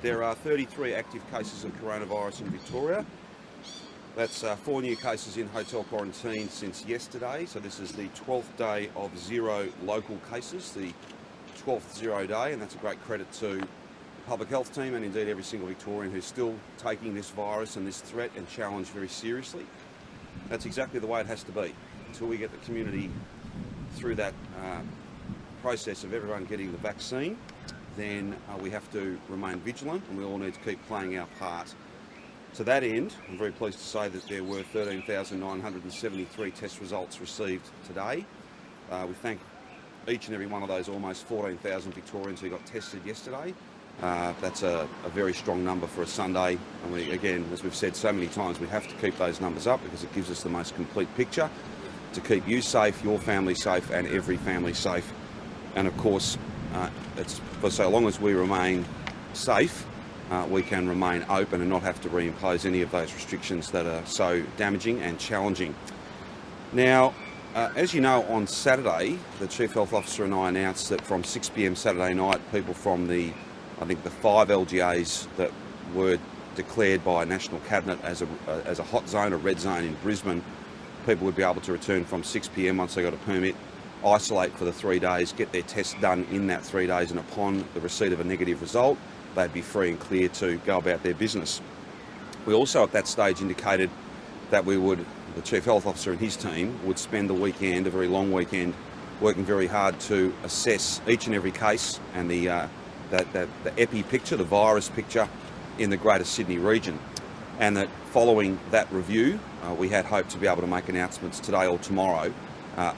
There are 33 active cases of coronavirus in Victoria. That's 4 new cases in hotel quarantine since yesterday. So this is the 12th day of 0 local cases, the 12th 0 day, and that's a great credit to the public health team and indeed every single Victorian who's still taking this virus and this threat and challenge very seriously. That's exactly the way it has to be. Until we get the community through that process of everyone getting the vaccine, then we have to remain vigilant, and we all need to keep playing our part. To that end, I'm very pleased to say that there were 13,973 test results received today. We thank each and every one of those almost 14,000 Victorians who got tested yesterday. That's a very strong number for a Sunday, and we, again, as we've said so many times, we have to keep those numbers up because it gives us the most complete picture to keep you safe, your family safe, and every family safe. And of course, it's for so long as we remain safe, we can remain open and not have to reimpose any of those restrictions that are so damaging and challenging. Now, as you know, on Saturday, the Chief Health Officer and I announced that from 6 p.m. Saturday night, people from the 5 LGAs that were declared by National Cabinet as a hot zone, a red zone in Brisbane, people would be able to return from 6 p.m. once they got a permit, isolate for the 3 days, get their tests done in that 3 days, and upon the receipt of a negative result, they'd be free and clear to go about their business. We also at that stage indicated that the Chief Health Officer and his team would spend the weekend, a very long weekend, working very hard to assess each and every case and the epi picture, the virus picture in the Greater Sydney region. And that following that review, we had hoped to be able to make announcements today or tomorrow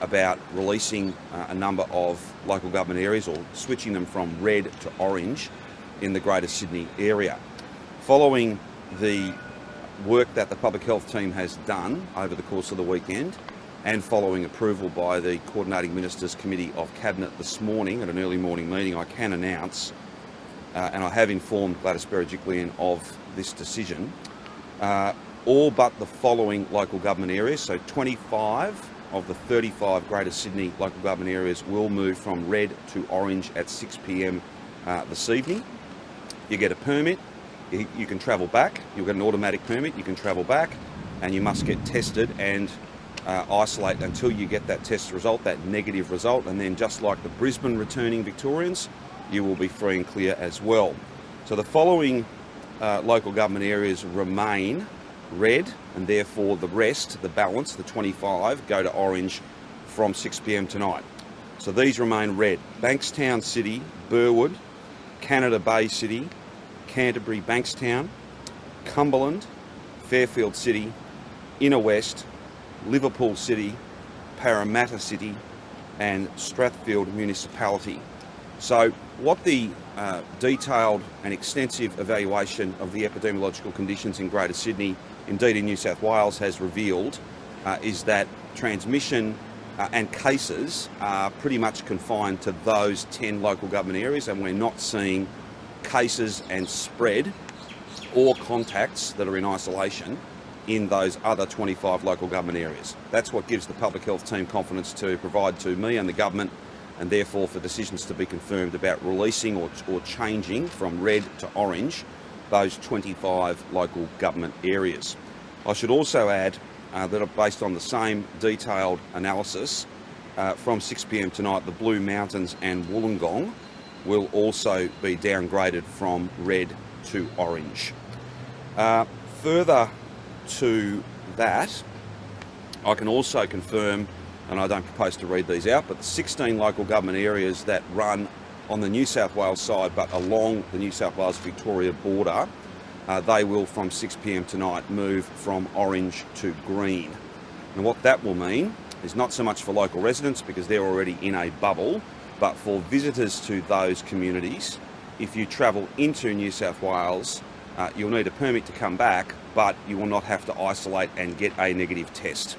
about releasing a number of local government areas or switching them from red to orange in the Greater Sydney area. Following the work that the public health team has done over the course of the weekend and following approval by the Coordinating Ministers Committee of Cabinet this morning at an early morning meeting, I can announce, and I have informed Gladys Berejiklian of this decision, all but the following local government areas, so 25 of the 35 Greater Sydney local government areas will move from red to orange at 6 p.m. This evening. You get a permit, you can travel back, you'll get an automatic permit, you can travel back, and you must get tested and isolate until you get that test result, that negative result, and then just like the Brisbane returning Victorians, you will be free and clear as well. So the following local government areas remain red, and therefore the rest, the balance, the 25, go to orange from 6 p.m. tonight. So these remain red: Bankstown City, Burwood, Canada Bay City, Canterbury Bankstown, Cumberland, Fairfield City, Inner West, Liverpool City, Parramatta City, and Strathfield Municipality. So what the detailed and extensive evaluation of the epidemiological conditions in Greater Sydney, indeed in New South Wales, has revealed is that transmission and cases are pretty much confined to those 10 local government areas, and we're not seeing cases and spread or contacts that are in isolation in those other 25 local government areas. That's what gives the public health team confidence to provide to me and the government, and therefore for decisions to be confirmed about releasing or changing from red to orange those 25 local government areas. I should also add that based on the same detailed analysis, from 6 p.m. tonight, the Blue Mountains and Wollongong will also be downgraded from red to orange. Further to that, I can also confirm, and I don't propose to read these out, but the 16 local government areas that run on the New South Wales side but along the New South Wales-Victoria border, they will from 6 p.m. tonight move from orange to green. And what that will mean is not so much for local residents because they're already in a bubble, but for visitors to those communities. If you travel into New South Wales, you'll need a permit to come back, but you will not have to isolate and get a negative test.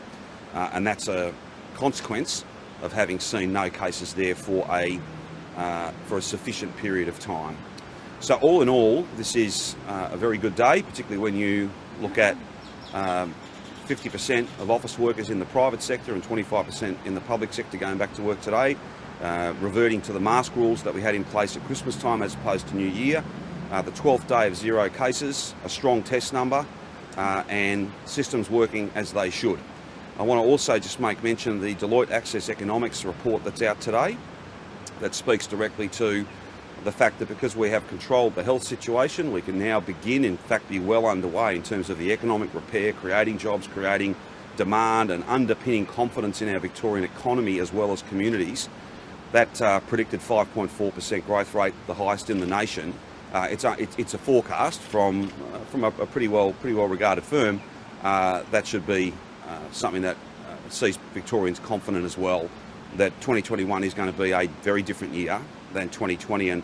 And that's a consequence of having seen no cases there for a sufficient period of time. So all in all, this is a very good day, particularly when you look at 50% of office workers in the private sector and 25% in the public sector going back to work today, reverting to the mask rules that we had in place at Christmas time as opposed to New Year, the 12th day of 0 cases, a strong test number, and systems working as they should. I want to also just make mention of the Deloitte Access Economics report that's out today that speaks directly to the fact that because we have controlled the health situation, we can now begin, in fact, be well underway in terms of the economic repair, creating jobs, creating demand and underpinning confidence in our Victorian economy as well as communities. That predicted 5.4% growth rate, the highest in the nation. It's a forecast from a pretty well regarded firm. That should be something that sees Victorians confident as well that 2021 is going to be a very different year than 2020, and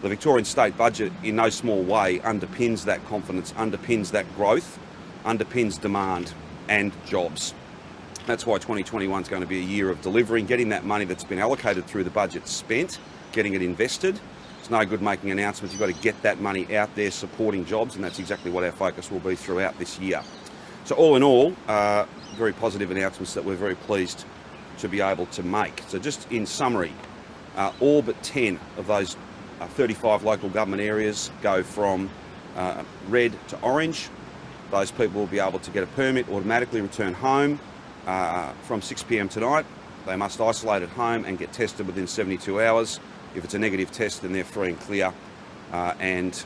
the Victorian state budget in no small way underpins that confidence, underpins that growth, underpins demand and jobs. That's why 2021 is going to be a year of delivering, getting that money that's been allocated through the budget spent, getting it invested. It's no good making announcements. You've got to get that money out there supporting jobs, and that's exactly what our focus will be throughout this year. So all in all, very positive announcements that we're very pleased to be able to make. So just in summary, all but 10 of those 35 local government areas go from red to orange. Those people will be able to get a permit, automatically return home from 6 p.m. tonight. They must isolate at home and get tested within 72 hours. If it's a negative test, then they're free and clear, and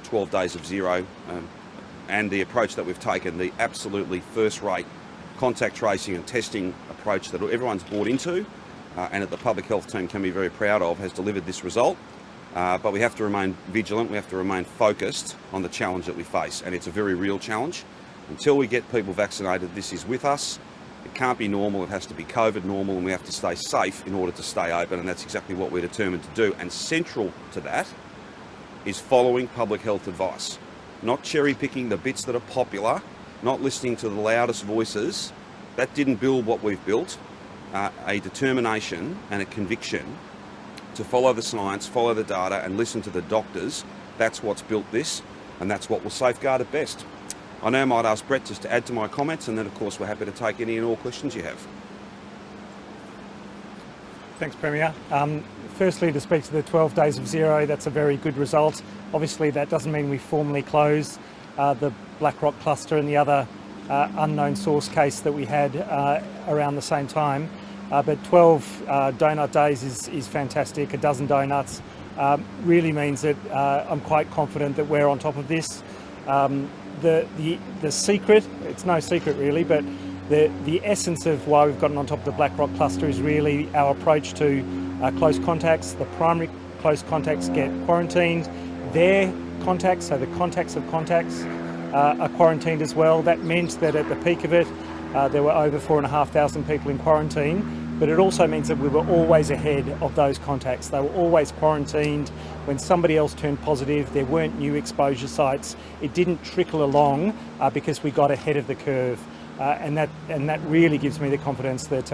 12 days of 0. And the approach that we've taken, the absolutely first-rate contact tracing and testing approach that everyone's bought into and that the public health team can be very proud of, has delivered this result. But we have to remain vigilant, we have to remain focused on the challenge that we face, and it's a very real challenge. Until we get people vaccinated, this is with us. It can't be normal, it has to be COVID normal, and we have to stay safe in order to stay open, and that's exactly what we're determined to do. And central to that is following public health advice, not cherry picking the bits that are popular, not listening to the loudest voices. That didn't build what we've built. A determination and a conviction to follow the science, follow the data and listen to the doctors. That's what's built this, and that's what will safeguard it best. I now might ask Brett just to add to my comments, and then of course we're happy to take any and all questions you have. Thanks, Premier. Firstly, to speak to the 12 days of 0, that's a very good result. Obviously that doesn't mean we formally close the Blackrock cluster and the other unknown source case that we had around the same time. But 12 donut days is fantastic. A dozen donuts really means that I'm quite confident that we're on top of this. The secret, it's no secret really, but the essence of why we've gotten on top of the Blackrock cluster is really our approach to close contacts. The primary close contacts get quarantined. Their contacts, so the contacts of contacts, are quarantined as well. That meant that at the peak of it, there were over 4,500 people in quarantine. But it also means that we were always ahead of those contacts. They were always quarantined. When somebody else turned positive, there weren't new exposure sites. It didn't trickle along because we got ahead of the curve. And that really gives me the confidence that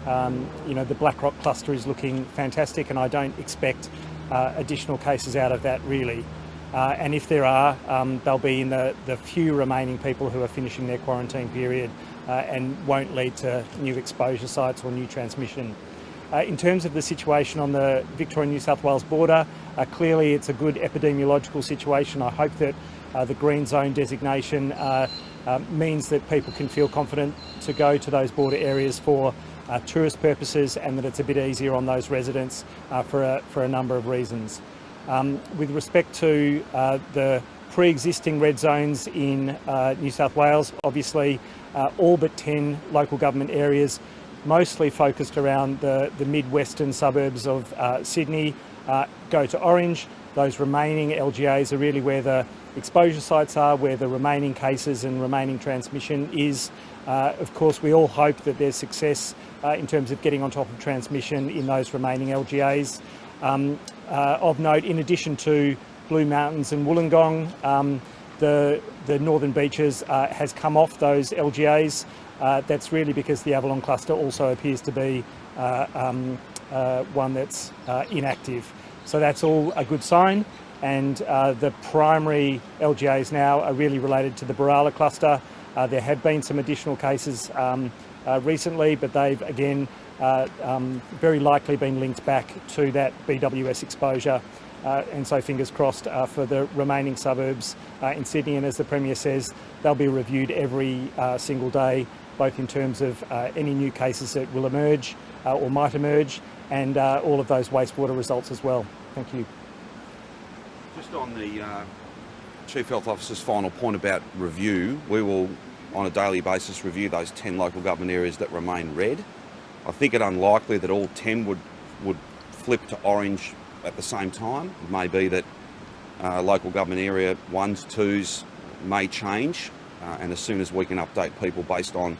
the Blackrock cluster is looking fantastic, and I don't expect additional cases out of that really. And if there are, they'll be in the few remaining people who are finishing their quarantine period and won't lead to new exposure sites or new transmission. In terms of the situation on the Victoria-New South Wales border, clearly it's a good epidemiological situation. I hope that the green zone designation means that people can feel confident to go to those border areas for tourist purposes, and that it's a bit easier on those residents for a number of reasons. With respect to the pre-existing red zones in New South Wales, obviously all but 10 local government areas, mostly focused around the mid-western suburbs of Sydney, go to orange. Those remaining LGAs are really where the exposure sites are, where the remaining cases and remaining transmission is. Of course, we all hope that there's success in terms of getting on top of transmission in those remaining LGAs. Of note, in addition to Blue Mountains and Wollongong, the Northern Beaches has come off those LGAs. That's really because the Avalon cluster also appears to be one that's inactive. So that's all a good sign. And the primary LGAs now are really related to the Barala cluster. There have been some additional cases recently, but they've again very likely been linked back to that BWS exposure. and so fingers crossed for the remaining suburbs in Sydney. And as the Premier says, they'll be reviewed every single day, both in terms of any new cases that will emerge or might emerge, and all of those wastewater results as well. Thank you. Just on the Chief Health Officer's final point about review, we will on a daily basis review those 10 local government areas that remain red. I think it unlikely that all 10 would flip to orange at the same time. It may be that local government area 1s, 2s may change, and as soon as we can update people based on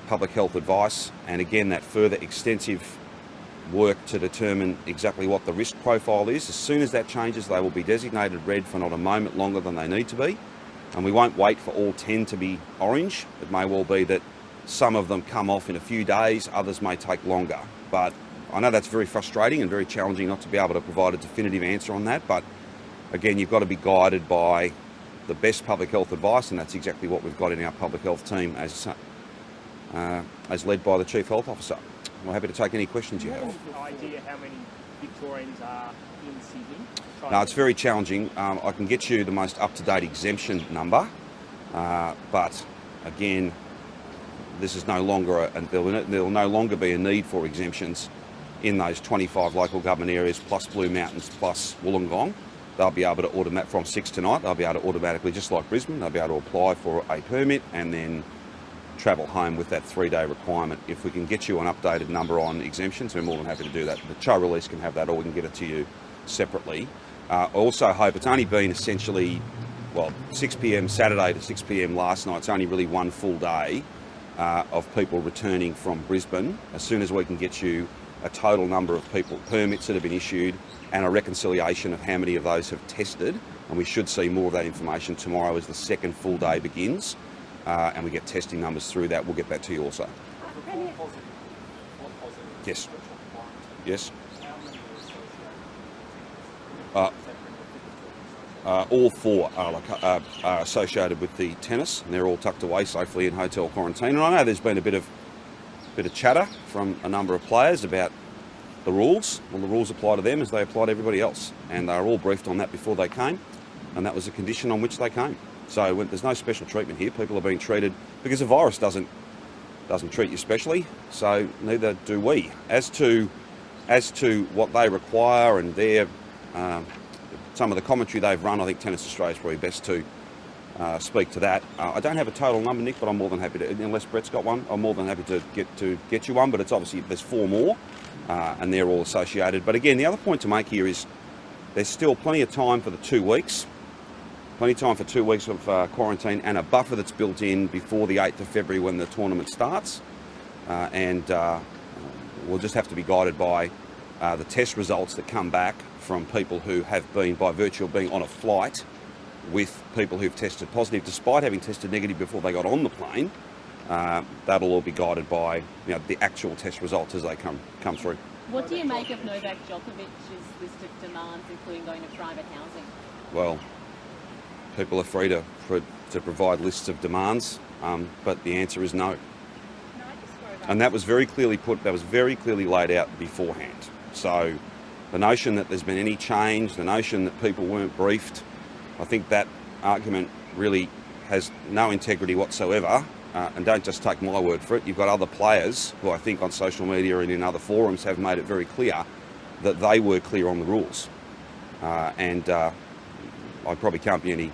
public health advice, and again that further extensive work to determine exactly what the risk profile is, as soon as that changes they will be designated red for not a moment longer than they need to be, and we won't wait for all 10 to be orange. It may well be that some of them come off in a few days, others may take longer, but I know that's very frustrating and very challenging not to be able to provide a definitive answer on that, but again, you've got to be guided by the best public health advice, and that's exactly what we've got in our public health team as led by the Chief Health Officer. We're happy to take any questions you have. Do you have an idea how many Victorians are in Sydney? No, it's very challenging. I can get you the most up-to-date exemption number, but again, this is no longer, there will no longer be a need for exemptions in those 25 local government areas plus Blue Mountains plus Wollongong. They'll be able to automatically, from 6 tonight, they'll be able to automatically, just like Brisbane, they'll be able to apply for a permit and then travel home with that 3-day requirement. If we can get you an updated number on exemptions, we're more than happy to do that. The show release can have that, or we can get it to you separately. I also hope it's only been essentially, well, 6 p.m. Saturday to 6 p.m. last night. It's only really one full day of people returning from Brisbane. As soon as we can get you a total number of people, permits that have been issued, and a reconciliation of how many of those have tested, and we should see more of that information tomorrow as the second full day begins, and we get testing numbers through that. We'll get that to you also. Yes. Yes. All 4 are associated with the tennis, and they're all tucked away safely in hotel quarantine. And I know there's been a bit of chatter from a number of players about the rules. Well, the rules apply to them as they apply to everybody else, and they were all briefed on that before they came, and that was a condition on which they came. So there's no special treatment here. People are being treated because the virus doesn't treat you specially, so neither do we. As to what they require and their some of the commentary they've run, I think Tennis Australia is probably best to speak to that. I don't have a total number, Nick, but I'm more than happy to, unless Brett's got one, I'm more than happy to get you one, but it's obviously, there's 4 more, and they're all associated. But again, the other point to make here is there's still plenty of time for the 2 weeks, plenty of time for 2 weeks of quarantine, and a buffer that's built in before the 8th of February when the tournament starts, and we'll just have to be guided by the test results that come back from people who have been, by virtue of being on a flight with people who've tested positive, despite having tested negative before they got on the plane. That'll all be guided by the actual test results as they come through. What do you make of Novak Djokovic's list of demands, including going to private housing? Well, people are free to provide lists of demands, but the answer is no. And that was very clearly laid out beforehand. So the notion that there's been any change, the notion that people weren't briefed, I think that argument really has no integrity whatsoever. And don't just take my word for it. You've got other players who I think on social media and in other forums have made it very clear that they were clear on the rules. And I probably can't be any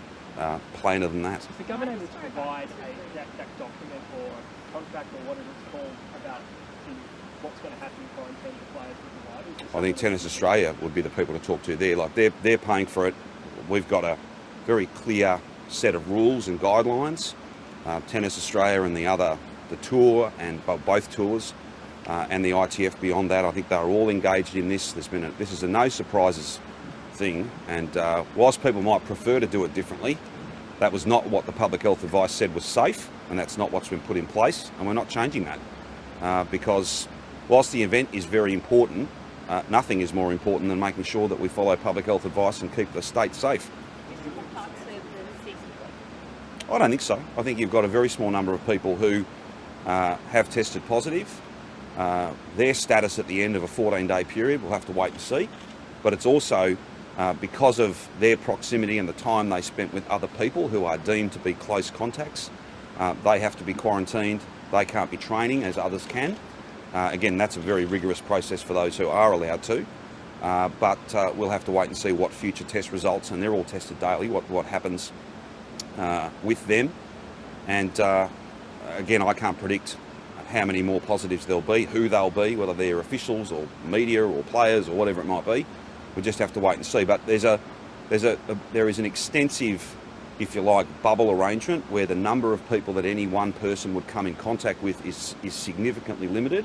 plainer than that. Is the government able to provide that document or a contract or whatever it's called about what's going to happen in quarantine to players with the virus? I think Tennis Australia would be the people to talk to there. Like they're paying for it. We've got a very clear set of rules and guidelines. Tennis Australia and the tour and both tours and the ITF beyond that, I think they're all engaged in this. This is a no surprises thing, and whilst people might prefer to do it differently, that was not what the public health advice said was safe, and that's not what's been put in place, and we're not changing that because whilst the event is very important, nothing is more important than making sure that we follow public health advice and keep the state safe. I don't think so. I think you've got a very small number of people who have tested positive. Their status at the end of a 14-day period, we'll have to wait and see. But it's also because of their proximity and the time they spent with other people who are deemed to be close contacts. They have to be quarantined. They can't be training as others can. Again, that's a very rigorous process for those who are allowed to. But we'll have to wait and see what future test results, and they're all tested daily, what happens with them. And again, I can't predict how many more positives there'll be, who they'll be, whether they're officials or media or players or whatever it might be. We just have to wait and see. But there is an extensive, if you like, bubble arrangement where the number of people that any one person would come in contact with is significantly limited,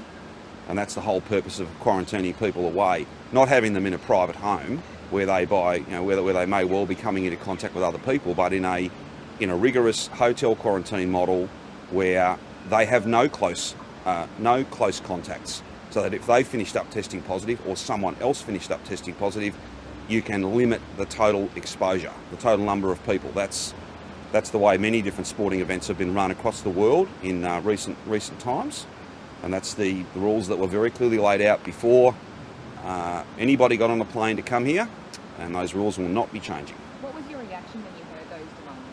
and that's the whole purpose of quarantining people away, not having them in a private home where they where they may well be coming into contact with other people, but in a rigorous hotel quarantine model where they have no close contacts, so that if they finished up testing positive or someone else finished up testing positive, you can limit the total exposure, the total number of people. That's the way many different sporting events have been run across the world in recent times, and that's the rules that were very clearly laid out before anybody got on a plane to come here, and those rules will not be changing. What was your reaction when you heard those demands?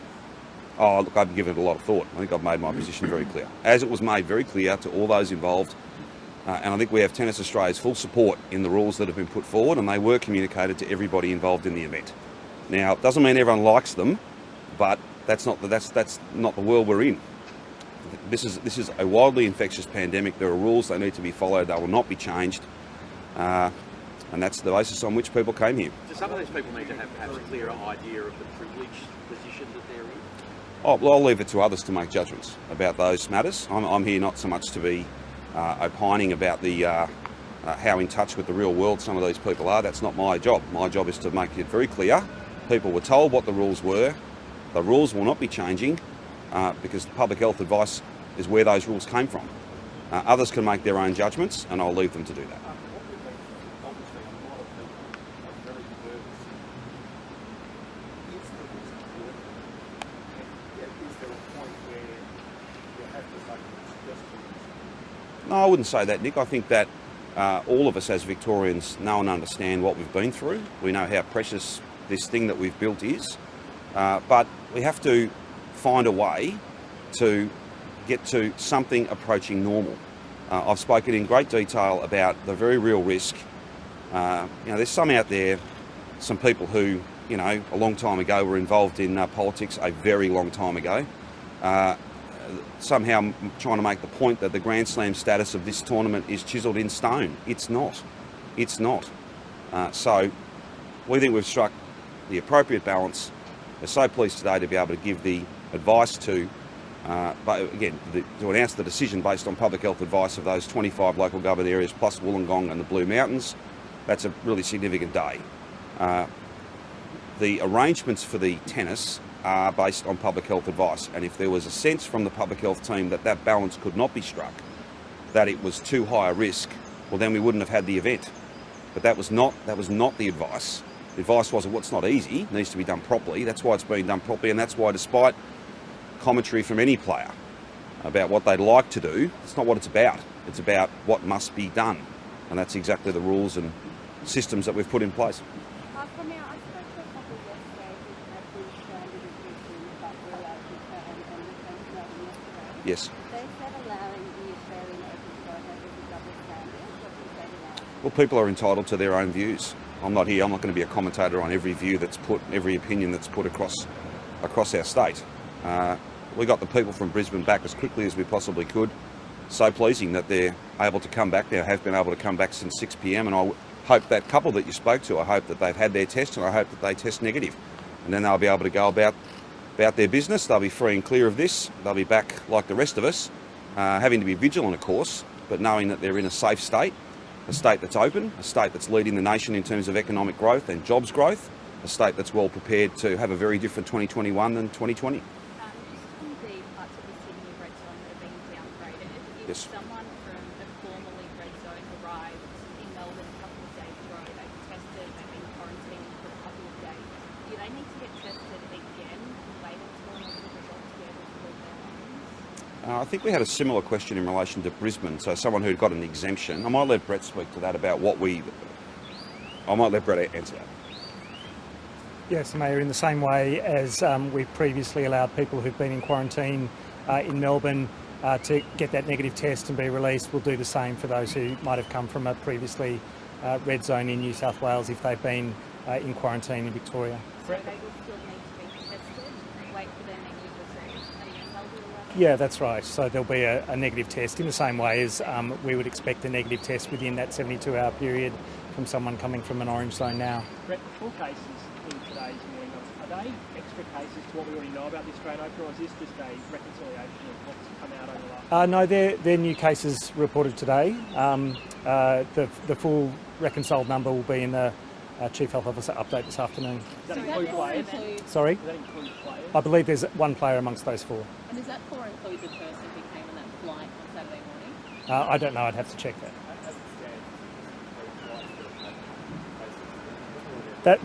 Oh, look, I've given it a lot of thought. I think I've made my position very clear, as it was made very clear to all those involved. And I think we have Tennis Australia's full support in the rules that have been put forward, and they were communicated to everybody involved in the event. Now, it doesn't mean everyone likes them, but that's not the world we're in. This is a wildly infectious pandemic. There are rules, they need to be followed, they will not be changed. And that's the basis on which people came here. Do some of those people need to have perhaps a clearer idea of the privileged position that they're in? Oh, well, I'll leave it to others to make judgments about those matters. I'm here not so much to be opining about how in touch with the real world some of these people are. That's not my job. My job is to make it very clear. People were told what the rules were. The rules will not be changing because the public health advice is where those rules came from. Others can make their own judgments, and I'll leave them to do that. No, I wouldn't say that, Nick. I think that all of us as Victorians know and understand what we've been through. We know how precious this thing that we've built is. But we have to find a way to get to something approaching normal. I've spoken in great detail about the very real risk. There's some out there, some people who, a long time ago were involved in politics, a very long time ago. Somehow trying to make the point that the Grand Slam status of this tournament is chiselled in stone. It's not. It's not. So we think we've struck the appropriate balance. We're so pleased today to be able to give the advice to announce the decision based on public health advice of those 25 local government areas plus Wollongong and the Blue Mountains. That's a really significant day. The arrangements for the tennis are based on public health advice, and if there was a sense from the public health team that that balance could not be struck, that it was too high a risk, well then we wouldn't have had the event. But that was not the advice. The advice was, well, it's not easy, it needs to be done properly. That's why it's being done properly, and that's why, despite commentary from any player about what they'd like to do, it's not what it's about. It's about what must be done, and that's exactly the rules and systems that we've put in place. Yes. They said allowing the Australian Open photo is a double standard. What do you say to that? Well, people are entitled to their own views. I'm not going to be a commentator on every view that's put, every opinion that's put across our state. We got the people from Brisbane back as quickly as we possibly could. So pleasing that they're able to come back. They have been able to come back since 6 p.m. and I hope that couple that you spoke to, I hope that they've had their test and I hope that they test negative. And then they'll be able to go about their business. They'll be free and clear of this. They'll be back like the rest of us, having to be vigilant, of course, but knowing that they're in a safe state, a state that's open, a state that's leading the nation in terms of economic growth and jobs growth, a state that's well prepared to have a very different 2021 than 2020. Just on the parts of the Sydney red zone that are being downgraded, if Yes. someone from a formerly red zone arrived in Melbourne a couple of days ago, they've tested, they've been quarantined for a couple of days, do they need to get tested again, wait until the results to be able to leave their homes? I think we had a similar question in relation to Brisbane, so someone who'd got an exemption. I might let Brett speak to that about I might let Brett answer that. Yes, Mayor, in the same way as we've previously allowed people who've been in quarantine in Melbourne to get that negative test and be released, we'll do the same for those who might have come from a previously red zone in New South Wales if they've been in quarantine in Victoria. So they will still need to be tested, wait for their negative results, and then they'll be allowed. Yeah, that's right. So there'll be a negative test in the same way as we would expect a negative test within that 72-hour period from someone coming from an orange zone now. Brett, the 4 cases in today's morning, are they extra cases to what we already know about the Australian Open, or is this just a reconciliation of what's come out over the last? No, they're new cases reported today. The full reconciled number will be in the Chief Health Officer update this afternoon. Does that include players? Sorry? Does that include players? I believe there's one player amongst those 4. And does that 4 include the person who came on that flight on Saturday morning? I don't know, I'd have to check that.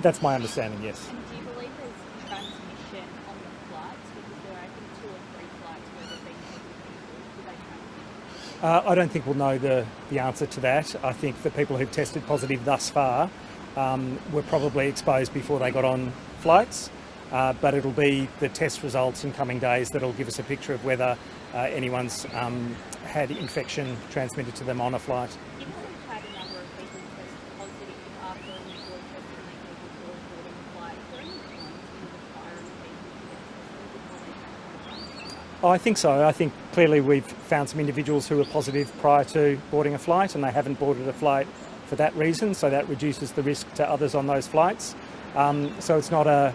That's my understanding, yes. And do you believe there's transmission on the flights? Because there are, I think, 2 or 3 flights where there've been negative people. Do they transmit? I don't think we'll know the answer to that. I think the people who've tested positive thus far were probably exposed before they got on flights, but it'll be the test results in coming days that'll give us a picture of whether anyone's had infection transmitted to them on a flight. Given we've had a number of people test positive after initially testing negative before boarding the flight, is there any point in requiring people to get tested before they come on? I think so. I think clearly we've found some individuals who were positive prior to boarding a flight and they haven't boarded a flight for that reason, so that reduces the risk to others on those flights. So it's not a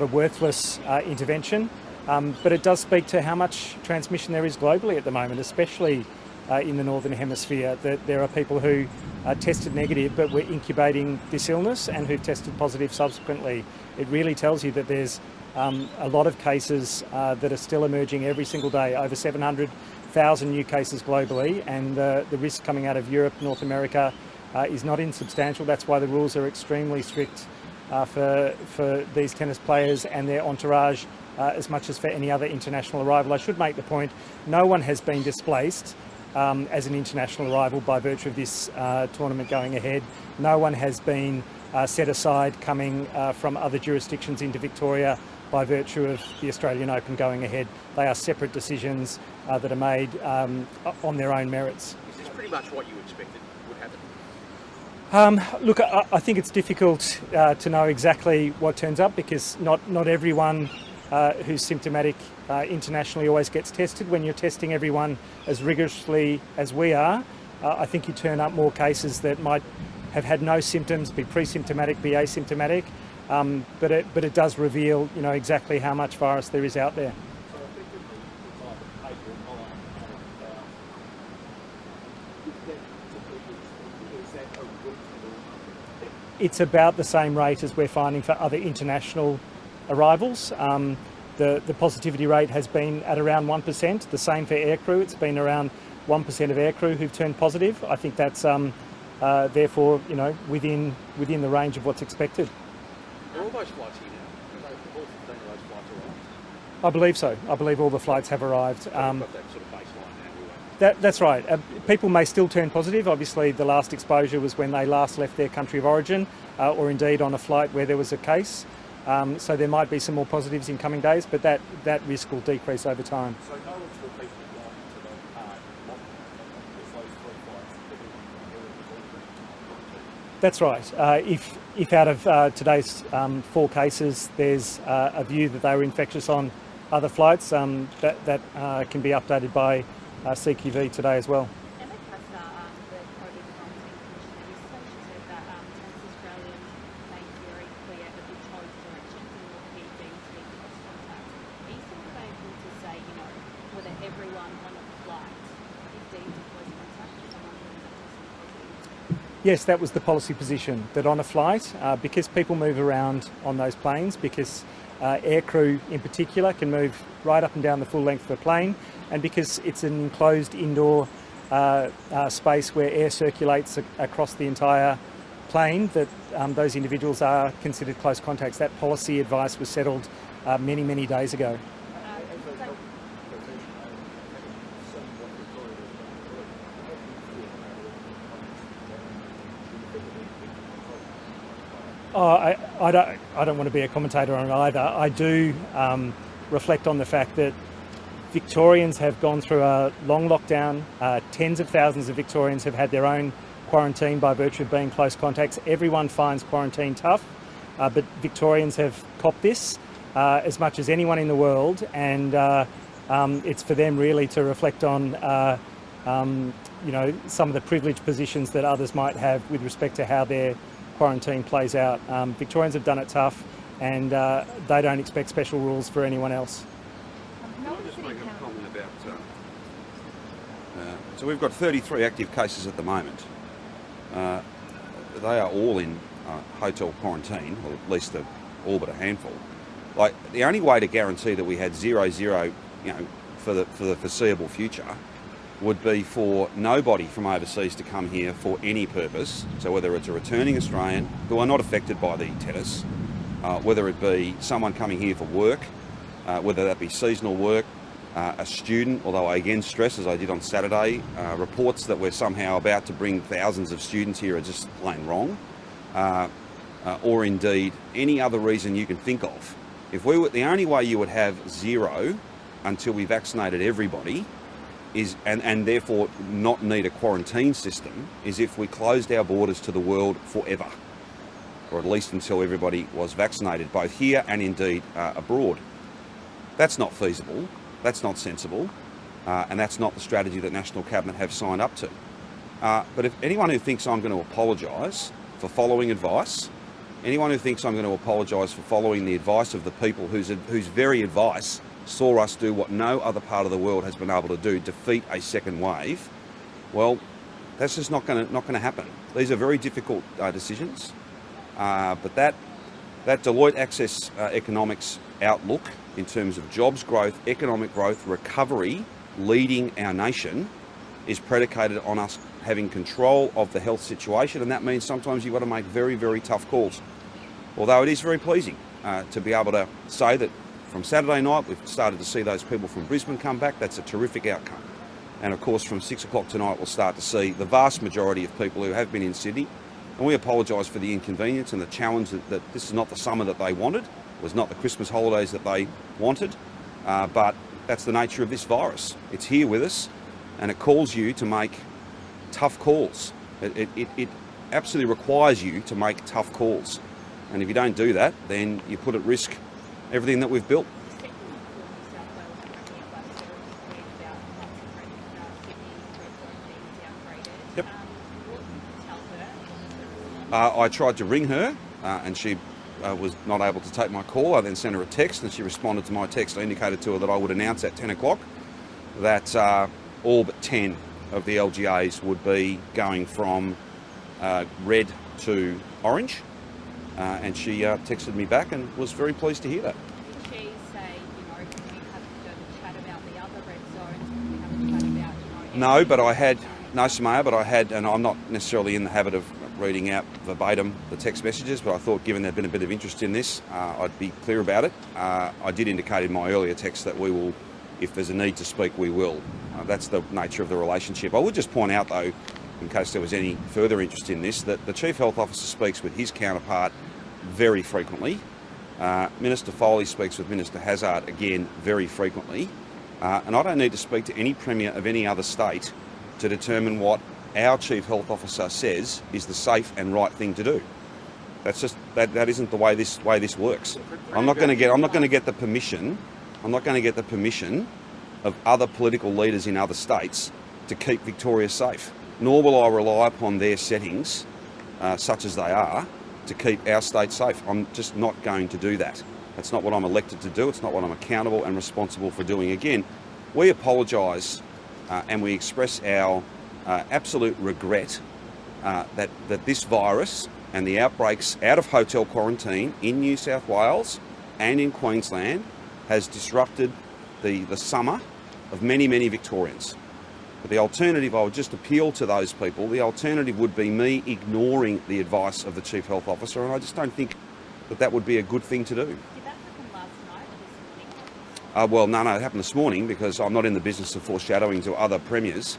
worthless intervention, but it does speak to how much transmission there is globally at the moment, especially in the Northern Hemisphere, that there are people who tested negative but were incubating this illness and who've tested positive subsequently. It really tells you that there's a lot of cases that are still emerging every single day, over 700,000 new cases globally, and the risk coming out of Europe, North America is not insubstantial. That's why the rules are extremely strict for these tennis players and their entourage, as much as for any other international arrival. I should make the point, no one has been displaced as an international arrival by virtue of this tournament going ahead. No one has been set aside coming from other jurisdictions into Victoria by virtue of the Australian Open going ahead. They are separate decisions that are made on their own merits. Is this pretty much what you expected would happen? Look, I think it's difficult to know exactly what turns up because not everyone who's symptomatic internationally always gets tested. When you're testing everyone as rigorously as we are, I think you turn up more cases that might have had no symptoms, be pre-symptomatic, be asymptomatic, but it does reveal, exactly how much virus there is out there. It's about the same rate as we're finding for other international arrivals. The positivity rate has been at around 1%, the same for aircrew. It's been around 1% of aircrew who've turned positive. I think that's therefore, within the range of what's expected. Are all those flights here now? All 15 of those flights arrived? I believe so. I believe all the flights have arrived. We've got that sort of baseline now. That's right. People may still turn positive. Obviously, the last exposure was when they last left their country of origin, or indeed on a flight where there was a case. So there might be some more positives in coming days, but that risk will decrease over time. So no one's repeated going to the with those 3 flights. That's right. If out of today's 4 cases, there's a view that they were infectious on other flights, that can be updated by CQV today as well. Emma Castor, the COVID-19 commissioner, yesterday she said that Tennis Australians made very clear that we chose directions and will keep being to be close contact. Are you sort of able to say, whether everyone on a flight is deemed a close contact with someone who is testing positive? Yes, that was the policy position, that on a flight, because people move around on those planes, because aircrew in particular can move right up and down the full length of the plane, and because it's an enclosed indoor space where air circulates across the entire plane, that those individuals are considered close contacts. That policy advice was settled many, many days ago. I don't want to be a commentator on it either. I do reflect on the fact that Victorians have gone through a long lockdown. Tens of thousands of Victorians have had their own quarantine by virtue of being close contacts. Everyone finds quarantine tough, but Victorians have copped this as much as anyone in the world, and it's for them really to reflect on you know, some of the privileged positions that others might have with respect to how their quarantine plays out. Victorians have done it tough, and they don't expect special rules for anyone else. Can I just make a comment about... so we've got 33 active cases at the moment. They are all in hotel quarantine, or at least all but a handful. Like, the only way to guarantee that we had 0-0, you know, for the foreseeable future would be for nobody from overseas to come here for any purpose. So whether it's a returning Australian who are not affected by the tennis, whether it be someone coming here for work, whether that be seasonal work, a student, although I again stress, as I did on Saturday, reports that we're somehow about to bring thousands of students here are just plain wrong, or indeed any other reason you can think of. If we were, the only way you would have 0 until we vaccinated everybody is, and therefore not need a quarantine system, is if we closed our borders to the world forever, or at least until everybody was vaccinated, both here and indeed abroad. That's not feasible, that's not sensible, and that's not the strategy that National Cabinet have signed up to. But if anyone who thinks I'm going to apologise for following advice, anyone who thinks I'm going to apologise for following the advice of the people whose very advice saw us do what no other part of the world has been able to do, defeat a second wave, well, that's just not going to happen. These are very difficult decisions, but that Deloitte Access economics outlook in terms of jobs growth, economic growth, recovery, leading our nation, is predicated on us having control of the health situation, and that means sometimes you've got to make very, very tough calls. Although it is very pleasing to be able to say that from Saturday night we've started to see those people from Brisbane come back. That's a terrific outcome. And of course from 6 o'clock tonight we'll start to see the vast majority of people who have been in Sydney. And we apologise for the inconvenience and the challenge that this is not the summer that they wanted, it was not the Christmas holidays that they wanted, but that's the nature of this virus. It's here with us, and it calls you to make tough calls. It absolutely requires you to make tough calls. And if you don't do that, then you put at risk everything that we've built. Yep. I tried to ring her and she was not able to take my call. I then sent her a text and she responded to my text. I indicated to her that I would announce at 10 o'clock that all but 10 of the LGAs would be going from red to orange. And she texted me back and was very pleased to hear that. Did she say, you know, can we have a further chat about the other red zones? Can we have a chat about, you know... No, but I had, no, Samaya, but I had, and I'm not necessarily in the habit of reading out verbatim the text messages, but I thought given there'd been a bit of interest in this, I'd be clear about it. I did indicate in my earlier text that we will, if there's a need to speak, we will. That's the nature of the relationship. I would just point out, though, in case there was any further interest in this, that the Chief Health Officer speaks with his counterpart very frequently. Minister Foley speaks with Minister Hazzard again very frequently. And I don't need to speak to any Premier of any other state to determine what our Chief Health Officer says is the safe and right thing to do. That's just that isn't the way this works. I'm not going to get the permission. I'm not going to get the permission of other political leaders in other states to keep Victoria safe. Nor will I rely upon their settings, such as they are, to keep our state safe. I'm just not going to do that. That's not what I'm elected to do. It's not what I'm accountable and responsible for doing. Again, we apologise and we express our absolute regret that this virus and the outbreaks out of hotel quarantine in New South Wales and in Queensland has disrupted the summer of many, many Victorians. But the alternative, I would just appeal to those people, the alternative would be me ignoring the advice of the Chief Health Officer, and I just don't think that would be a good thing to do. Did that happen last night or this morning? Well, no, it happened this morning because I'm not in the business of foreshadowing to other premiers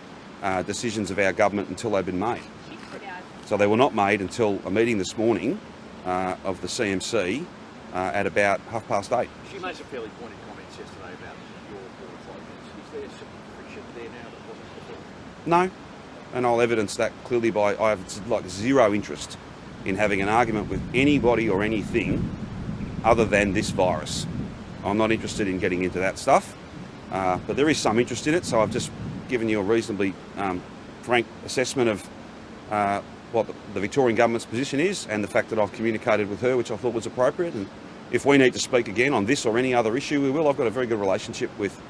decisions of our government until they've been made. So they were not made until a meeting this morning of the CMC at about 8:30. She made some fairly pointed comments yesterday about your board appointments. Is there some friction there now that wasn't before? No, and I'll evidence that clearly by I have like zero interest in having an argument with anybody or anything other than this virus. I'm not interested in getting into that stuff, but there is some interest in it, so I've just given you a reasonably frank assessment of what the Victorian government's position is and the fact that I've communicated with her, which I thought was appropriate. And if we need to speak again on this or any other issue, we will. I've got a very good relationship with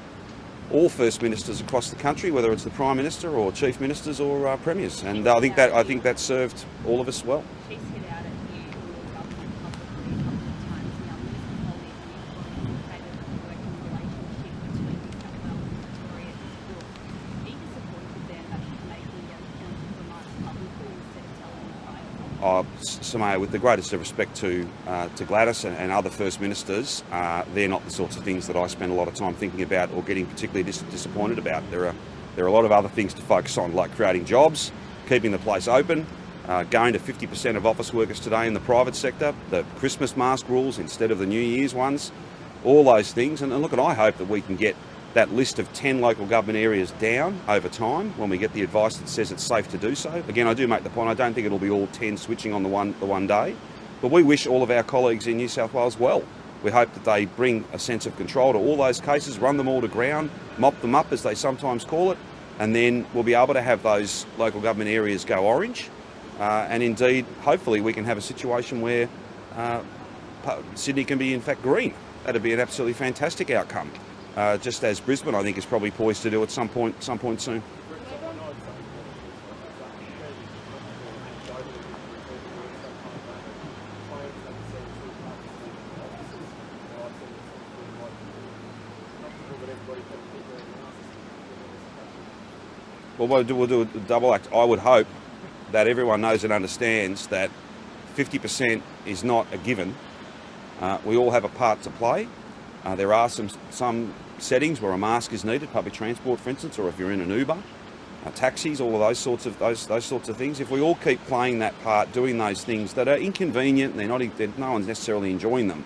all First Ministers across the country, whether it's the Prime Minister or Chief Ministers or Premiers, and I think that served all of us well. She's hit out at you and your government publicly a couple of times now. Minister Foley and you indicated that the working relationship between New South Wales and Victoria is good. Are you disappointed then that she's making pointed remarks publicly instead of telling you privately? Samaya, with the greatest of respect to Gladys and other First Ministers, they're not the sorts of things that I spend a lot of time thinking about or getting particularly disappointed about. There are a lot of other things to focus on, like creating jobs, keeping the place open, going to 50% of office workers today in the private sector, the Christmas mask rules instead of the New Year's ones, all those things. And look, I hope that we can get that list of 10 local government areas down over time when we get the advice that says it's safe to do so. Again, I do make the point, I don't think it'll be all 10 switching on the one day, but we wish all of our colleagues in New South Wales well. We hope that they bring a sense of control to all those cases, run them all to ground, mop them up as they sometimes call it, and then we'll be able to have those local government areas go orange. And indeed, hopefully we can have a situation where Sydney can be in fact green. That'd be an absolutely fantastic outcome. Just as Brisbane, I think, is probably poised to do at some point soon. Well, we'll do a double act. I would hope that everyone knows and understands that 50% is not a given. We all have a part to play. There are some settings where a mask is needed, public transport, for instance, or if you're in an Uber, taxis, all of those sorts of things. If we all keep playing that part, doing those things that are inconvenient, no one's necessarily enjoying them.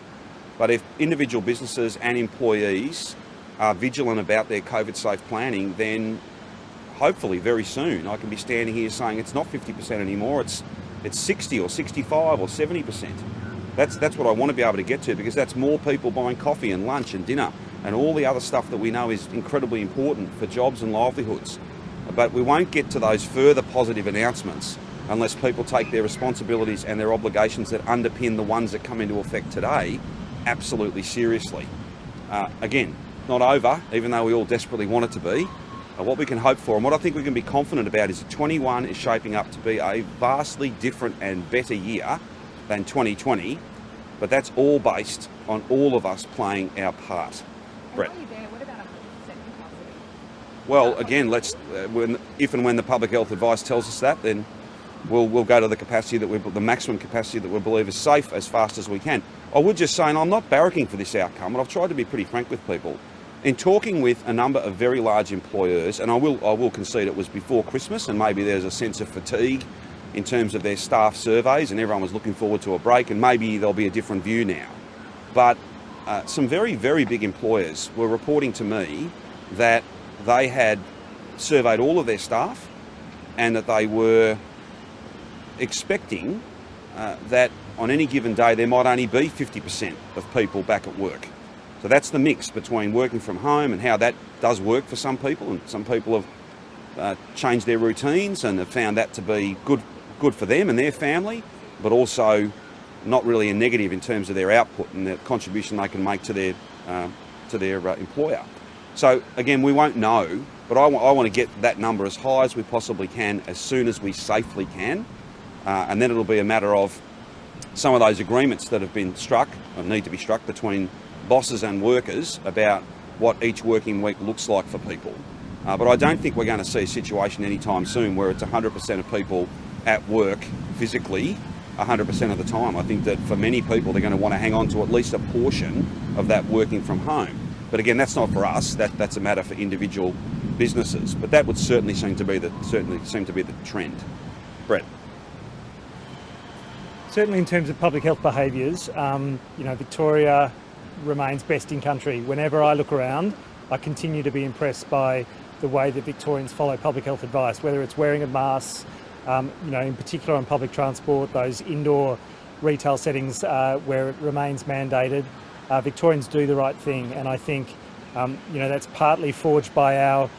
But if individual businesses and employees are vigilant about their COVID-safe planning, then hopefully very soon I can be standing here saying it's not 50% anymore, it's 60 or 65 or 70%. That's what I want to be able to get to, because that's more people buying coffee and lunch and dinner and all the other stuff that we know is incredibly important for jobs and livelihoods. But we won't get to those further positive announcements unless people take their responsibilities and their obligations that underpin the ones that come into effect today absolutely seriously. Again, not over, even though we all desperately want it to be. What we can hope for and what I think we can be confident about is that 21 is shaping up to be a vastly different and better year than 2020, but that's all based on all of us playing our part. Brett. And while you're there, what about 100% capacity? Well, again, if and when the public health advice tells us that, then we'll go to the capacity the maximum capacity that we believe is safe as fast as we can. I would just say, and I'm not barracking for this outcome, and I've tried to be pretty frank with people. In talking with a number of very large employers, and I will concede it was before Christmas, and maybe there's a sense of fatigue in terms of their staff surveys, and everyone was looking forward to a break, and maybe there'll be a different view now. But some very, very big employers were reporting to me that they had surveyed all of their staff and that they were expecting that on any given day there might only be 50% of people back at work. So that's the mix between working from home and how that does work for some people, and some people have changed their routines and have found that to be good for them and their family, but also not really a negative in terms of their output and the contribution they can make to their employer. So again, we won't know, but I want to get that number as high as we possibly can as soon as we safely can, and then it'll be a matter of some of those agreements that have been struck or need to be struck between bosses and workers about what each working week looks like for people. But I don't think we're going to see a situation anytime soon where it's 100% of people at work physically 100% of the time. I think that for many people they're going to want to hang on to at least a portion of that working from home. But again, that's not for us. That's a matter for individual businesses. But that would certainly seem to be the trend. Brett. Certainly in terms of public health behaviours, Victoria remains best in country. Whenever I look around, I continue to be impressed by the way that Victorians follow public health advice, whether it's wearing of masks, in particular on public transport, those indoor retail settings where it remains mandated. Victorians do the right thing, and I think that's partly forged by our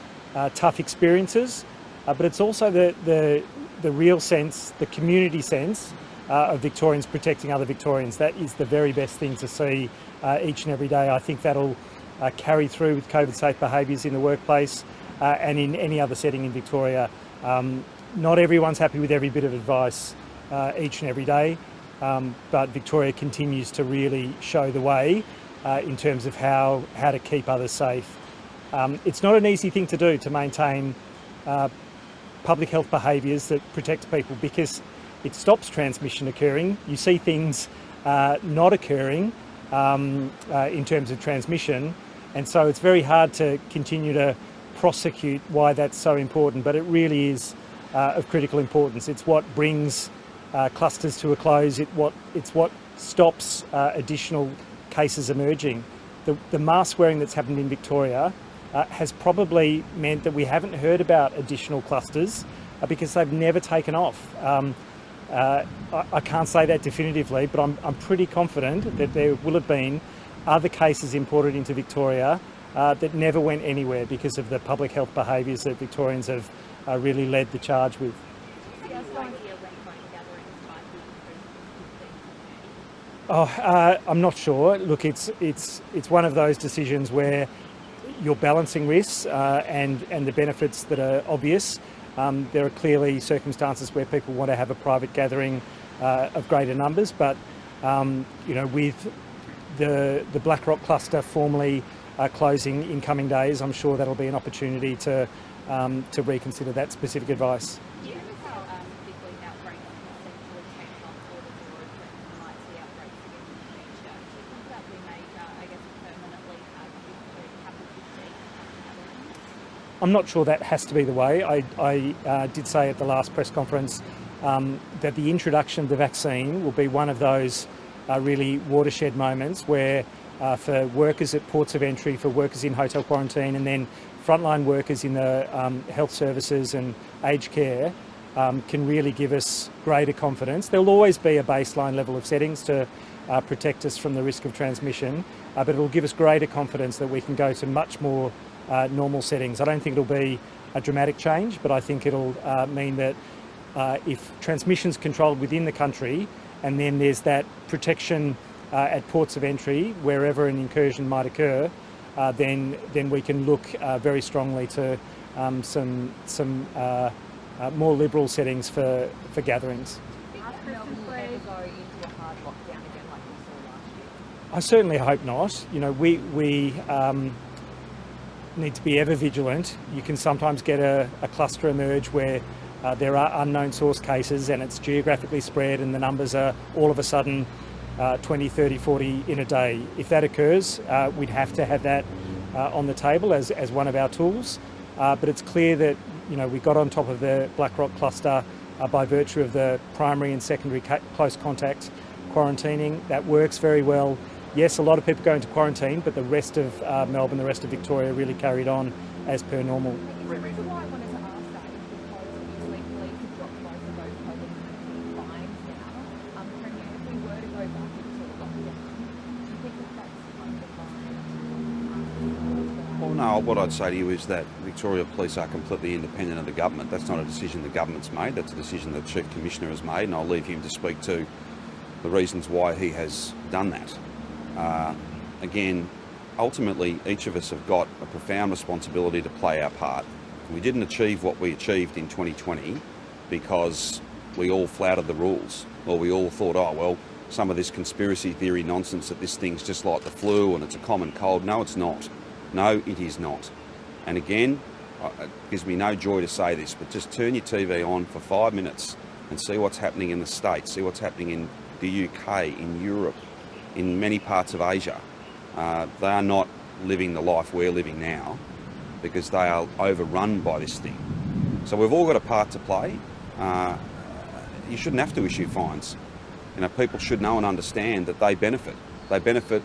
tough experiences, but it's also the real sense, the community sense of Victorians protecting other Victorians. That is the very best thing to see each and every day. I think that'll carry through with COVID-safe behaviours in the workplace and in any other setting in Victoria. Not everyone's happy with every bit of advice each and every day, but Victoria continues to really show the way in terms of how to keep others safe. It's not an easy thing to do, to maintain public health behaviours that protect people, because it stops transmission occurring. You see things not occurring in terms of transmission, and so it's very hard to continue to prosecute why that's so important, but it really is of critical importance. It's what brings clusters to a close. It's what stops additional cases emerging. The mask wearing that's happened in Victoria has probably meant that we haven't heard about additional clusters because they've never taken off. I can't say that definitively, but I'm pretty confident that there will have been other cases imported into Victoria that never went anywhere because of the public health behaviours that Victorians have really led the charge with. I'm not sure. Look, it's one of those decisions where you're balancing risks and the benefits that are obvious. There are clearly circumstances where people want to have a private gathering of greater numbers, but with the Blackrock cluster formally closing in coming days, I'm sure that'll be an opportunity to reconsider that specific advice. I'm not sure that has to be the way. I did say at the last press conference that the introduction of the vaccine will be one of those really watershed moments where for workers at ports of entry, for workers in hotel quarantine, and then frontline workers in the health services and aged care can really give us greater confidence. There'll always be a baseline level of settings to protect us from the risk of transmission, but it'll give us greater confidence that we can go to much more normal settings. I don't think it'll be a dramatic change, but I think it'll mean that if transmission's controlled within the country, and then there's that protection at ports of entry wherever an incursion might occur, then we can look very strongly to some more liberal settings for gatherings. I certainly hope not. We need to be ever vigilant. You can sometimes get a cluster emerge where there are unknown source cases and it's geographically spread and the numbers are all of a sudden 20, 30, 40 in a day. If that occurs, we'd have to have that on the table as one of our tools. But it's clear that we got on top of the Blackrock cluster by virtue of the primary and secondary close contact quarantining. That works very well. Yes, a lot of people go into quarantine, but the rest of Melbourne, the rest of Victoria really carried on as per normal. The reason why I wanted to ask that is because obviously police have dropped both of those COVID-19 fines now. Premier, if we were to go back into lockdown, do you think that's undermined? Well, no, what I'd say to you is that Victoria Police are completely independent of the government. That's not a decision the government's made, that's a decision the Chief Commissioner has made, and I'll leave him to speak to the reasons why he has done that. Again, ultimately, each of us have got a profound responsibility to play our part. We didn't achieve what we achieved in 2020 because we all flouted the rules, or we all thought, oh, well, some of this conspiracy theory nonsense that this thing's just like the flu and it's a common cold. No, it's not. No, it is not. And again, it gives me no joy to say this, but just turn your TV on for 5 minutes and see what's happening in the States, see what's happening in the UK, in Europe, in many parts of Asia. They are not living the life we're living now because they are overrun by this thing. So we've all got a part to play. You shouldn't have to issue fines. people should know and understand that they benefit. They benefit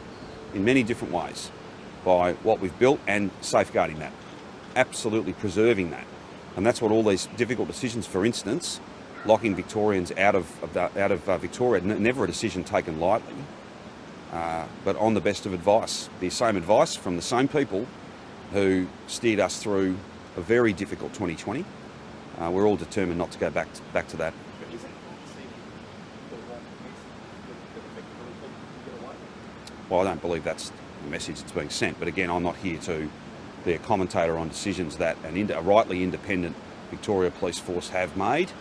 in many different ways by what we've built and safeguarding that, absolutely preserving that. And that's what all these difficult decisions, for instance, locking Victorians out of Victoria, never a decision taken lightly, but on the best of advice. The same advice from the same people who steered us through a very difficult 2020. We're all determined not to go back to that. But is it not seeming the wrong message that effectively can get away? Well, I don't believe that's the message that's being sent, but again, I'm not here to be a commentator on decisions that a rightly independent Victoria Police Force have made.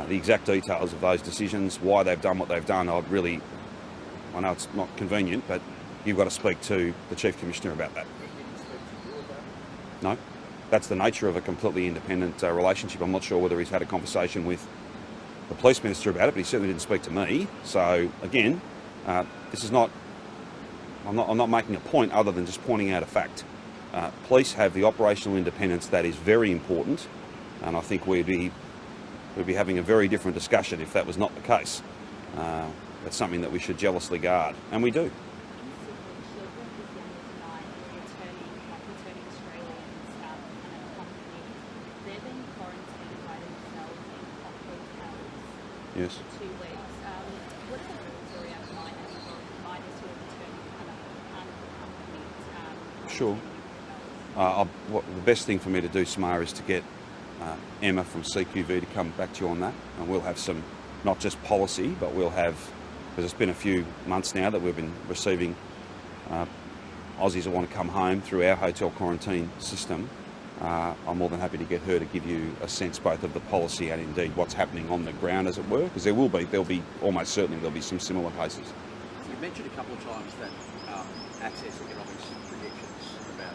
The exact details of those decisions, why they've done what they've done, I know it's not convenient, but you've got to speak to the Chief Commissioner about that. No, that's the nature of a completely independent relationship. I'm not sure whether he's had a conversation with the Police Minister about it, but he certainly didn't speak to me. So again, this is not. I'm not making a point other than just pointing out a fact. Police have the operational independence that is very important, and I think we'd be having a very different discussion if that was not the case. That's something that we should jealously guard, and we do. Yes. For 2 weeks. What are the rules around minors who are returning Sure. The best thing for me to do, Samara, is to get Emma from CQV to come back to you on that, and we'll have some, not just policy, but we'll have, because it's been a few months now that we've been receiving Aussies that want to come home through our hotel quarantine system. I'm more than happy to get her to give you a sense both of the policy and indeed what's happening on the ground, as it were, because there'll be almost certainly there'll be some similar cases. You've mentioned a couple of times that Access Economics projections about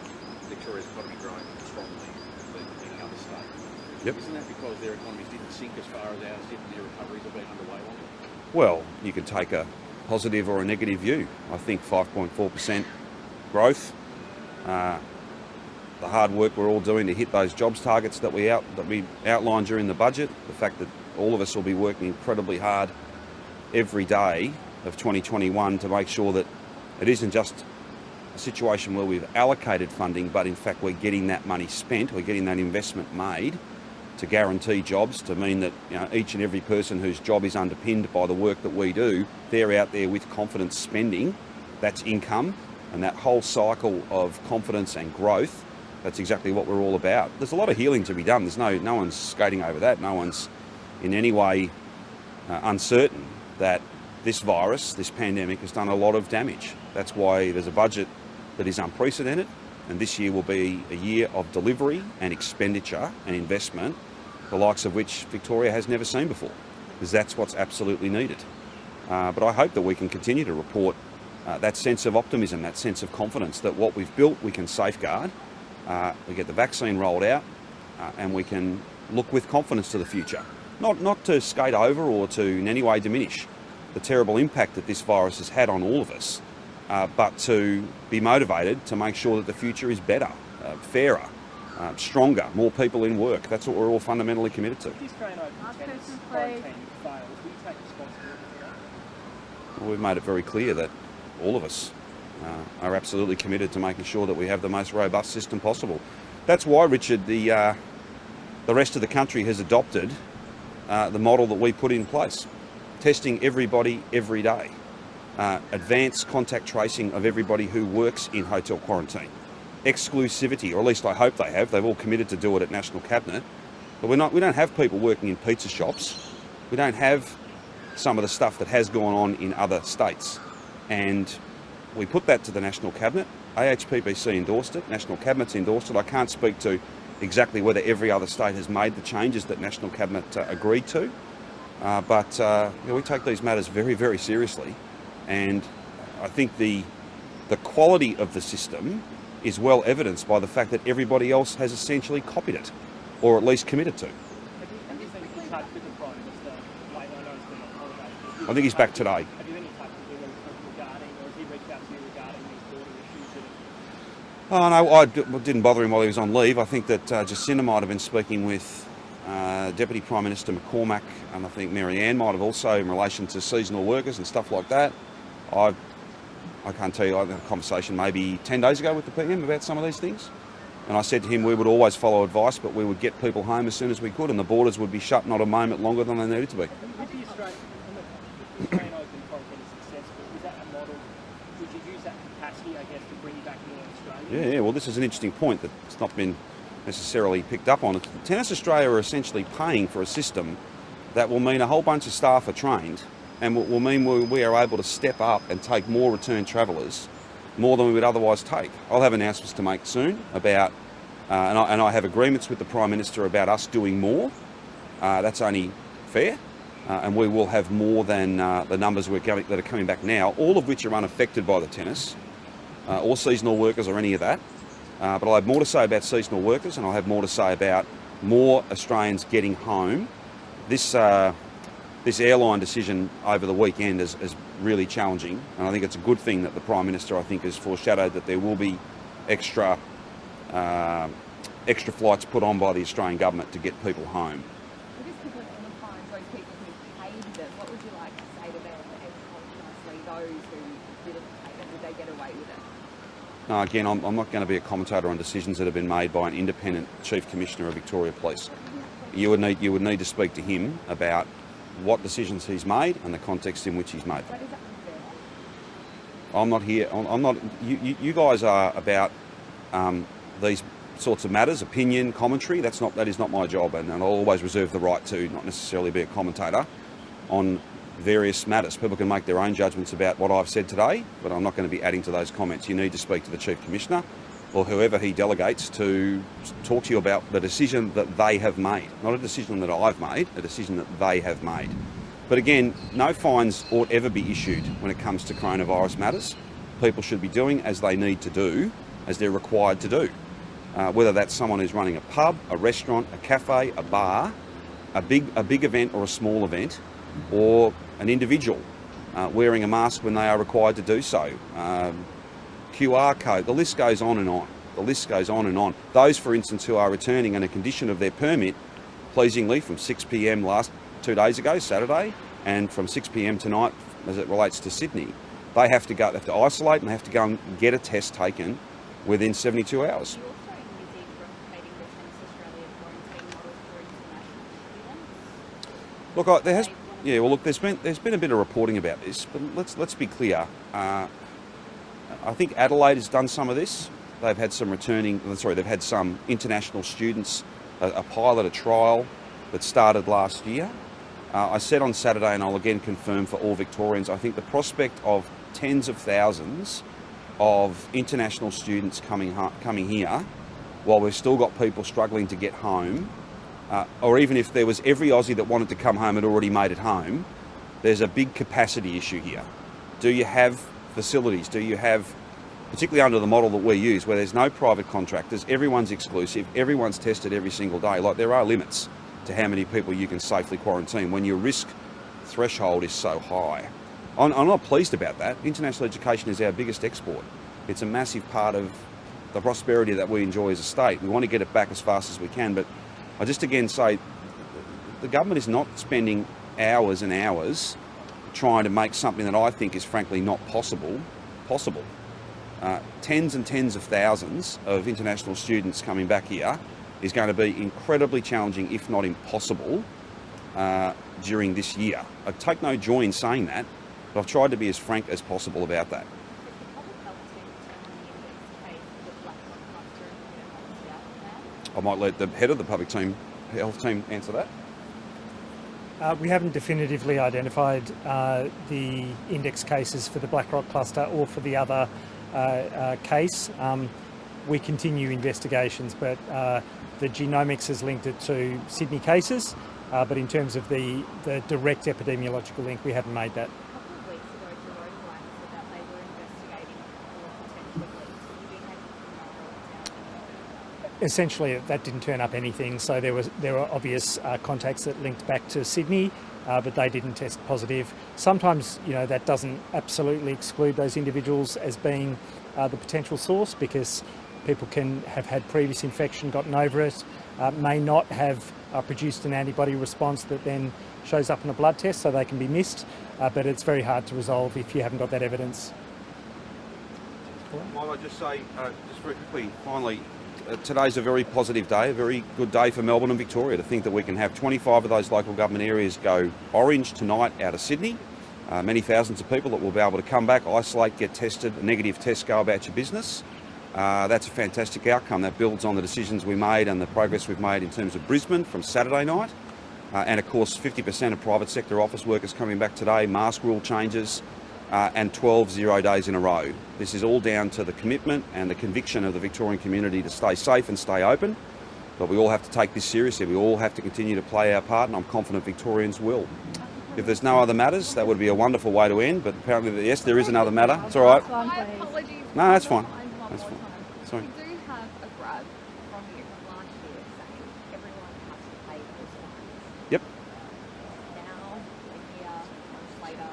Victoria's economy growing strongly than any other state. Yep. Isn't that because their economies didn't sink as far as ours did and their recoveries have been underway longer? Well, you can take a positive or a negative view. I think 5.4% growth. The hard work we're all doing to hit those jobs targets that we outlined during the budget, the fact that all of us will be working incredibly hard every day of 2021 to make sure that it isn't just a situation where we've allocated funding, but in fact we're getting that money spent, we're getting that investment made to guarantee jobs, to mean that each and every person whose job is underpinned by the work that we do, they're out there with confidence spending. That's income, and that whole cycle of confidence and growth. That's exactly what we're all about. There's a lot of healing to be done. There's no one's skating over that. No one's in any way uncertain that this virus, this pandemic, has done a lot of damage. That's why there's a budget that is unprecedented, and this year will be a year of delivery and expenditure and investment, the likes of which Victoria has never seen before, because that's what's absolutely needed. But I hope that we can continue to report that sense of optimism, that sense of confidence that what we've built we can safeguard. We get the vaccine rolled out, and we can look with confidence to the future. Not to skate over or to in any way diminish the terrible impact that this virus has had on all of us, but to be motivated to make sure that the future is better, fairer, stronger, more people in work. That's what we're all fundamentally committed to. If the Australian Open tennis quarantine fails, will you take responsibility for that? Well, we've made it very clear that all of us are absolutely committed to making sure that we have the most robust system possible. That's why, Richard, the rest of the country has adopted the model that we put in place. Testing everybody every day. Advanced contact tracing of everybody who works in hotel quarantine. Exclusivity, or at least I hope they have. They've all committed to do it at National Cabinet. But we don't have people working in pizza shops. We don't have some of the stuff that has gone on in other states. And we put that to the National Cabinet. AHPBC endorsed it, National Cabinet's endorsed it. I can't speak to exactly whether every other state has made the changes that National Cabinet agreed to, but we take these matters very, very seriously, and I think the quality of the system is well evidenced by the fact that everybody else has essentially copied it, or at least committed to. Have you been in touch with the Prime Minister? I know it's been on holiday. I think he's back today. Have you been in touch with him regarding, or has he reached out to you regarding these border issues? Oh no, I didn't bother him while he was on leave. I think that Jacinda might have been speaking with Deputy Prime Minister McCormack, and I think Marianne might have also, in relation to seasonal workers and stuff like that. I can't tell you, I had a conversation maybe 10 days ago with the PM about some of these things. And I said to him we would always follow advice, but we would get people home as soon as we could, and the borders would be shut not a moment longer than they needed to be. If the Australian Open quarantine is successful, is that a model? Would you use that capacity, I guess, to bring you back here in Australia? Yeah, well, this is an interesting point that's not been necessarily picked up on. Tennis Australia are essentially paying for a system that will mean a whole bunch of staff are trained, and will mean we are able to step up and take more return travellers, more than we would otherwise take. I'll have announcements to make soon about, and I have agreements with the Prime Minister about us doing more. That's only fair, and we will have more than the numbers that are coming back now, all of which are unaffected by the tennis, or seasonal workers or any of that. But I'll have more to say about seasonal workers, and I'll have more to say about more Australians getting home. This airline decision over the weekend is really challenging, and I think it's a good thing that the Prime Minister, I think, has foreshadowed that there will be extra flights put on by the Australian government to get people home. I guess people on the phone, those people who paid them, what would you like to say to them, and ultimately those who didn't pay them, did they get away with it? No, again, I'm not going to be a commentator on decisions that have been made by an independent Chief Commissioner of Victoria Police. You would need to speak to him about what decisions he's made and the context in which he's made them. But is that unfair? I'm not here. I'm not. You guys are about these sorts of matters, opinion, commentary. That is not my job, and I'll always reserve the right to not necessarily be a commentator on various matters. People can make their own judgments about what I've said today, but I'm not going to be adding to those comments. You need to speak to the Chief Commissioner or whoever he delegates to talk to you about the decision that they have made. Not a decision that I've made, a decision that they have made. But again, no fines ought ever be issued when it comes to coronavirus matters. People should be doing as they need to do, as they're required to do. Whether that's someone who's running a pub, a restaurant, a cafe, a bar, a big event or a small event, or an individual wearing a mask when they are required to do so. QR code, the list goes on and on. The list goes on and on. Those, for instance, who are returning on a condition of their permit, pleasingly from 6 p.m. last 2 days ago, Saturday, and from 6 p.m. tonight as it relates to Sydney, they have to isolate and they have to go and get a test taken within 72 hours. You also envisage replicating the Tennis Australia quarantine model for international students? There's been a bit of reporting about this, but let's be clear. I think Adelaide has done some of this. They've had some international students, a pilot, a trial that started last year. I said on Saturday, and I'll again confirm for all Victorians, I think the prospect of tens of thousands of international students coming here, while we've still got people struggling to get home, or even if there was every Aussie that wanted to come home had already made it home, there's a big capacity issue here. Do you have facilities? Do you have, particularly under the model that we use, where there's no private contractors, everyone's exclusive, everyone's tested every single day, like there are limits to how many people you can safely quarantine when your risk threshold is so high. I'm not pleased about that. International education is our biggest export. It's a massive part of the prosperity that we enjoy as a state. We want to get it back as fast as we can, but I just again say the government is not spending hours and hours trying to make something that I think is frankly not possible. Tens and tens of thousands of international students coming back here is going to be incredibly challenging, if not impossible, during this year. I take no joy in saying that, but I've tried to be as frank as possible about that. I might let the head of the public health team answer that. We haven't definitively identified the index cases for the Black Rock cluster or for the other case. We continue investigations, but the genomics has linked it to Sydney cases, but in terms of the direct epidemiological link, we haven't made that. A couple of weeks ago, Jerome Lang said that they were investigating for potential leaks. Have you been able to narrow it down? Essentially, that didn't turn up anything, so there were obvious contacts that linked back to Sydney, but they didn't test positive. Sometimes, that doesn't absolutely exclude those individuals as being the potential source, because people can have had previous infection, gotten over it, may not have produced an antibody response that then shows up in a blood test, so they can be missed, but it's very hard to resolve if you haven't got that evidence. Might I just say, just very quickly, finally, today's a very positive day, a very good day for Melbourne and Victoria to think that we can have 25 of those local government areas go orange tonight out of Sydney. Many thousands of people that will be able to come back, isolate, get tested, a negative test, go about your business. That's a fantastic outcome. That builds on the decisions we made and the progress we've made in terms of Brisbane from Saturday night. And of course, 50% of private sector office workers coming back today, mask rule changes, and 12 0 days in a row. This is all down to the commitment and the conviction of the Victorian community to stay safe and stay open. But we all have to take this seriously. We all have to continue to play our part, and I'm confident Victorians will. If there's no other matters, that would be a wonderful way to end, but apparently, yes, there is another matter. It's all right. My apologies. No, that's fine. One That's more fine. time. Sorry. We do have a grab from you from last year saying everyone has to pay those fines. Yep. Now, a year, months later,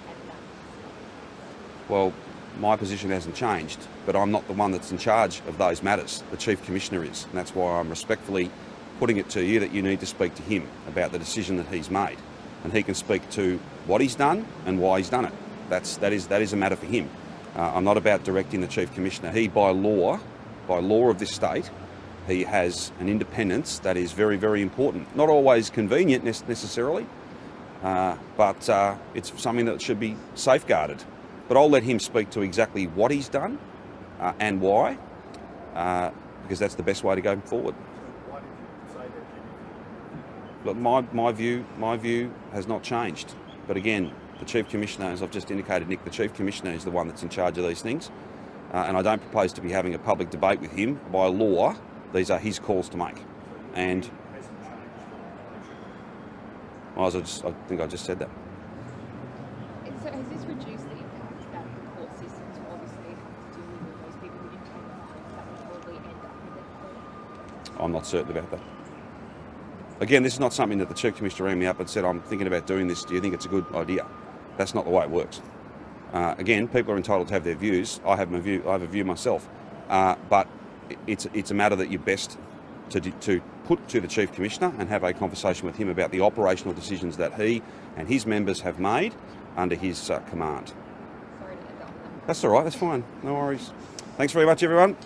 and that's Well, my position hasn't changed, but I'm not the one that's in charge of those matters. The Chief Commissioner is, and that's why I'm respectfully putting it to you that you need to speak to him about the decision that he's made. And he can speak to what he's done and why he's done it. That is a matter for him. I'm not about directing the Chief Commissioner. He, by law of this state, he has an independence that is very, very important. Not always convenient necessarily, but it's something that should be safeguarded. But I'll let him speak to exactly what he's done and why, because that's the best way to go forward. Why did you say that, Look, my view has not changed. But again, the Chief Commissioner, as I've just indicated, Nick, the Chief Commissioner is the one that's in charge of these things. And I don't propose to be having a public debate with him. By law, these are his calls to make. And well, I think I just said that. So has this reduced the impact that the court systems will obviously have to deal with those people who didn't pay the fines that will probably end up in the court? I'm not certain about that. Again, this is not something that the Chief Commissioner rang me up and said, I'm thinking about doing this, do you think it's a good idea? That's not the way it works. Again, people are entitled to have their views. I have a view myself. But it's a matter that you're best to put to the Chief Commissioner and have a conversation with him about the operational decisions that he and his members have made under his command. Sorry to end up on that. That's all right, that's fine. No worries. Thanks very much, everyone.